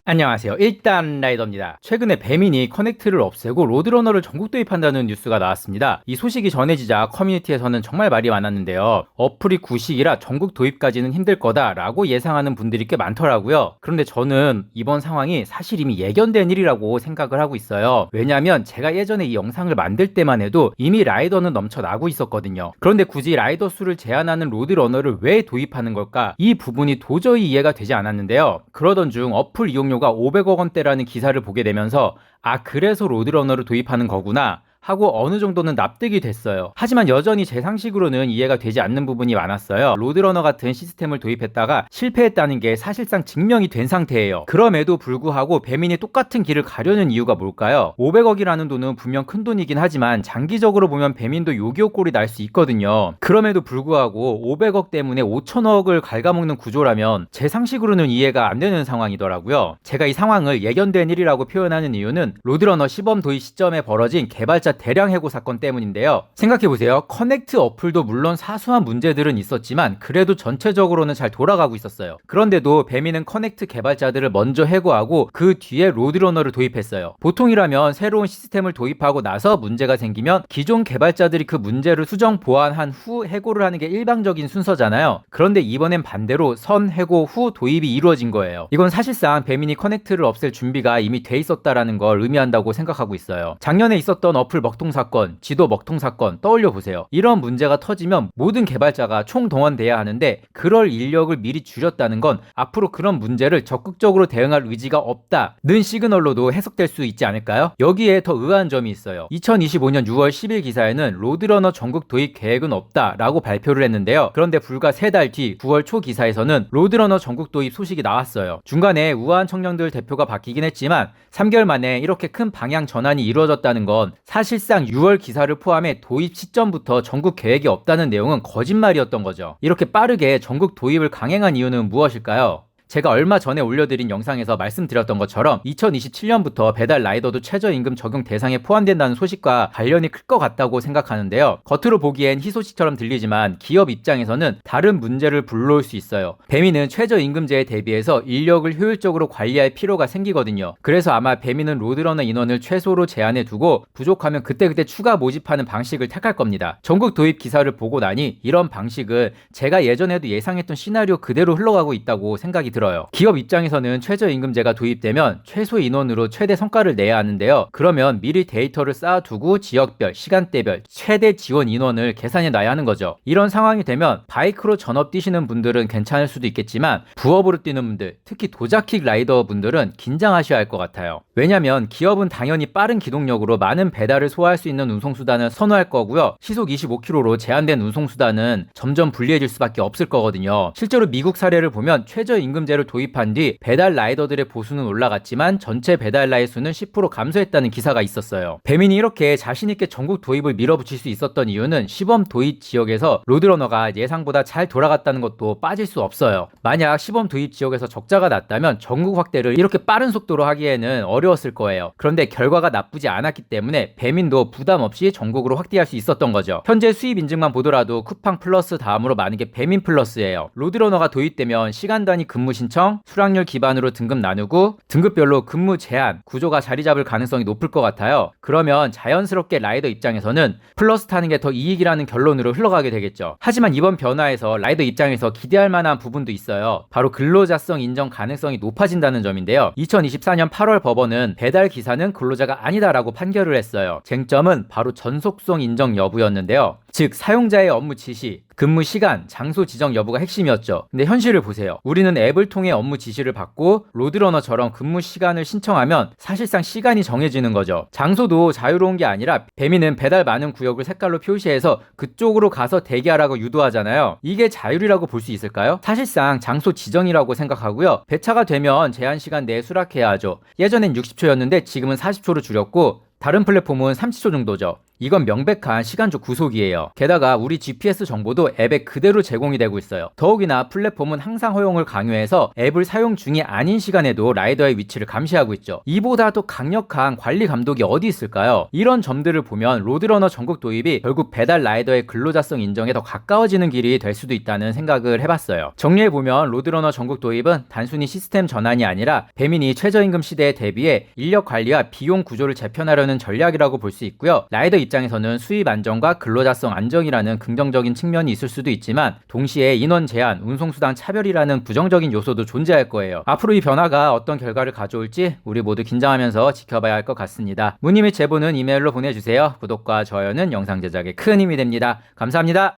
안녕하세요. 일단 라이더입니다. 최근에 배민이 커넥트를 없애고 로드러너를 전국 도입한다는 뉴스가 나왔습니다. 이 소식이 전해지자 커뮤니티에서는 정말 말이 많았는데요. 어플이 구식이라 전국 도입까지는 힘들 거다라고 예상하는 분들이 꽤 많더라고요. 그런데 저는 이번 상황이 사실 이미 예견된 일이라고 생각을 하고 있어요. 왜냐하면 제가 예전에 이 영상을 만들 때만 해도 이미 라이더는 넘쳐나고 있었거든요. 그런데 굳이 라이더 수를 제한하는 로드러너를 왜 도입하는 걸까? 이 부분이 도저히 이해가 되지 않았는데요. 그러던 중 어플 이용료가 500억 원대라는 기사를 보게 되면서 그래서 로드러너를 도입하는 거구나 하고 어느 정도는 납득이 됐어요. 하지만 여전히 제 상식으로는 이해가 되지 않는 부분이 많았어요. 로드러너 같은 시스템을 도입했다가 실패했다는 게 사실상 증명이 된 상태예요. 그럼에도 불구하고 배민이 똑같은 길을 가려는 이유가 뭘까요? 500억이라는 돈은 분명 큰 돈이긴 하지만 장기적으로 보면 배민도 요기요 꼴이 날 수 있거든요. 그럼에도 불구하고 500억 때문에 5천억을 갉아먹는 구조라면 제 상식으로는 이해가 안 되는 상황이더라고요. 제가 이 상황을 예견된 일이라고 표현하는 이유는 로드러너 시범 도입 시점에 벌어진 개발자 대량 해고 사건 때문인데요. 생각해보세요. 커넥트 어플도 물론 사소한 문제들은 있었지만 그래도 전체적으로는 잘 돌아가고 있었어요. 그런데도 배민은 커넥트 개발자들을 먼저 해고하고 그 뒤에 로드러너를 도입했어요. 보통이라면 새로운 시스템을 도입하고 나서 문제가 생기면 기존 개발자들이 그 문제를 수정 보완한 후 해고를 하는 게 일반적인 순서잖아요. 그런데 이번엔 반대로 선 해고 후 도입이 이루어진 거예요. 이건 사실상 배민이 커넥트를 없앨 준비가 이미 돼 있었다라는 걸 의미한다고 생각하고 있어요. 작년에 있었던 어플 먹통 사건, 지도 먹통 사건 떠올려 보세요. 이런 문제가 터지면 모든 개발자가 총동원돼야 하는데 그럴 인력을 미리 줄였다는 건 앞으로 그런 문제를 적극적으로 대응할 의지가 없다는 시그널로도 해석될 수 있지 않을까요? 여기에 더 의아한 점이 있어요. 2025년 6월 10일 기사에는 로드러너 전국 도입 계획은 없다라고 발표를 했는데요. 그런데 불과 3달 뒤 9월 초 기사에서는 로드러너 전국 도입 소식이 나왔어요. 중간에 우아한 청년들 대표가 바뀌긴 했지만 3개월 만에 이렇게 큰 방향 전환이 이루어졌다는 건 사실상 6월 기사를 포함해 도입 시점부터 전국 계획이 없다는 내용은 거짓말이었던 거죠. 이렇게 빠르게 전국 도입을 강행한 이유는 무엇일까요? 제가 얼마 전에 올려드린 영상에서 말씀드렸던 것처럼 2027년부터 배달 라이더도 최저임금 적용 대상에 포함된다는 소식과 관련이 클 것 같다고 생각하는데요. 겉으로 보기엔 희소식처럼 들리지만 기업 입장에서는 다른 문제를 불러올 수 있어요. 배민은 최저임금제에 대비해서 인력을 효율적으로 관리할 필요가 생기거든요. 그래서 아마 배민은 로드러너 인원을 최소로 제한해 두고 부족하면 그때그때 추가 모집하는 방식을 택할 겁니다. 전국 도입 기사를 보고 나니 이런 방식은 제가 예전에도 예상했던 시나리오 그대로 흘러가고 있다고 생각이 들어요. 기업 입장에서는 최저임금제가 도입되면 최소 인원으로 최대 성과를 내야 하는데요. 그러면 미리 데이터를 쌓아두고 지역별, 시간대별, 최대 지원 인원을 계산해 놔야 하는 거죠. 이런 상황이 되면 바이크로 전업 뛰시는 분들은 괜찮을 수도 있겠지만 부업으로 뛰는 분들, 특히 도자킥 라이더 분들은 긴장하셔야 할 것 같아요. 왜냐면 기업은 당연히 빠른 기동력으로 많은 배달을 소화할 수 있는 운송수단을 선호할 거고요. 시속 25km로 제한된 운송수단은 점점 불리해질 수밖에 없을 거거든요. 실제로 미국 사례를 보면 최저임금제를 도입한 뒤 배달 라이더들의 보수는 올라갔지만 전체 배달 라이 수는 10% 감소했다는 기사가 있었어요. 배민이 이렇게 자신있게 전국 도입을 밀어붙일 수 있었던 이유는 시범 도입 지역에서 로드러너가 예상보다 잘 돌아갔다는 것도 빠질 수 없어요. 만약 시범 도입 지역에서 적자가 났다면 전국 확대를 이렇게 빠른 속도로 하기에는 어려웠을 거예요. 그런데 결과가 나쁘지 않았기 때문에 배민도 부담 없이 전국으로 확대할 수 있었던 거죠. 현재 수입 인증만 보더라도 쿠팡 플러스 다음으로 많은 게 배민 플러스예요. 로드러너가 도입되면 시간 단위 근무 신청, 수락률 기반으로 등급 나누고 등급별로 근무 제한, 구조가 자리 잡을 가능성이 높을 것 같아요. 그러면 자연스럽게 라이더 입장에서는 플러스 타는 게 더 이익이라는 결론으로 흘러가게 되겠죠. 하지만 이번 변화에서 라이더 입장에서 기대할 만한 부분도 있어요. 바로 근로자성 인정 가능성이 높아진다는 점인데요. 2024년 8월 법원은 배달 기사는 근로자가 아니다라고 판결을 했어요. 쟁점은 바로 전속성 인정 여부였는데요. 즉 사용자의 업무 지시, 근무 시간, 장소 지정 여부가 핵심이었죠. 근데 현실을 보세요. 우리는 앱을 통해 업무 지시를 받고 로드러너처럼 근무 시간을 신청하면 사실상 시간이 정해지는 거죠. 장소도 자유로운 게 아니라 배민은 배달 많은 구역을 색깔로 표시해서 그쪽으로 가서 대기하라고 유도하잖아요. 이게 자율이라고 볼 수 있을까요? 사실상 장소 지정이라고 생각하고요. 배차가 되면 제한 시간 내에 수락해야 하죠. 예전엔 60초였는데 지금은 40초로 줄였고 다른 플랫폼은 30초 정도죠. 이건 명백한 시간적 구속이에요. 게다가 우리 GPS 정보도 앱에 그대로 제공이 되고 있어요. 더욱이나 플랫폼은 항상 허용을 강요해서 앱을 사용 중이 아닌 시간에도 라이더의 위치를 감시하고 있죠. 이보다 더 강력한 관리 감독이 어디 있을까요? 이런 점들을 보면 로드러너 전국 도입이 결국 배달 라이더의 근로자성 인정에 더 가까워지는 길이 될 수도 있다는 생각을 해봤어요. 정리해보면 로드러너 전국 도입은 단순히 시스템 전환이 아니라 배민이 최저임금 시대에 대비해 인력 관리와 비용 구조를 재편하려는 전략이라고 볼 수 있고요. 라이더 입장에서는 수입 안정과 근로자성 안정이라는 긍정적인 측면이 있을 수도 있지만 동시에 인원 제한, 운송수단 차별이라는 부정적인 요소도 존재할 거예요. 앞으로 이 변화가 어떤 결과를 가져올지 우리 모두 긴장하면서 지켜봐야 할 것 같습니다. 문의 및 제보는 이메일로 보내주세요. 구독과 좋아요는 영상 제작에 큰 힘이 됩니다. 감사합니다.